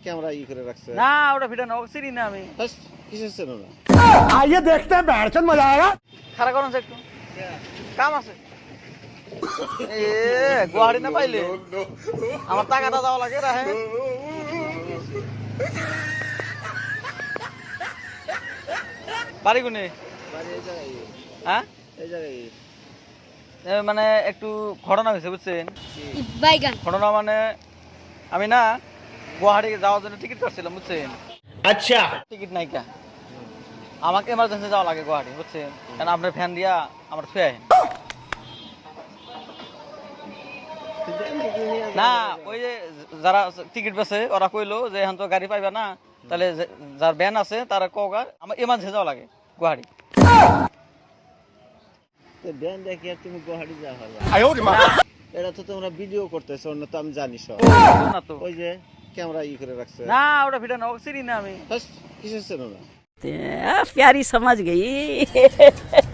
camera করে রাখছে না ওটা ভিডিও না চিনি না আমি কিসের চেনো না आइए देखते हैं बैठचंद मजा आएगा খারাপ করুন একটু কাম আছে এ গুয়াহাটি না পাইলে আমার টাকাটা দেওয়া লাগে রাহে পারি গুনে হ্যাঁ এই জায়গায় মানে একটু ঘটনা হয়েছে বুঝছেন বাইগান ঘটনা মানে আমি না গুয়াহাটি যাওয়ার জন্য টিকিট করছিলাম বুঝছেন अच्छा টিকিট নাই কা আমাকে এমার্জেন্সি যাওয়া লাগে গুয়াহাটি বুঝছেন কারণ আপনার ফ্যান দিয়া আমার ছুঁয়ে আহেন না ওই যে যারা টিকিট বেছে ওরা কইলো যে এখন তো গাড়ি পাইবা না তাহলে যার ভ্যান আছে তারা কোগা আমার এমার্জেন্সি যাওয়া লাগে গুয়াহাটি তো ব্যান দেখি আর তুমি গুয়াহাটি যাওয়া হবে आयो रे माँ এটা তো তোমরা ভিডিও করতেছো অন্য তো আমি জানি সব না তো ওই যে ক্যামেরা করে রাখছে না ওটা ভিডিও না চিনি না আমি কিসের চেনো না प्यारी समझ गई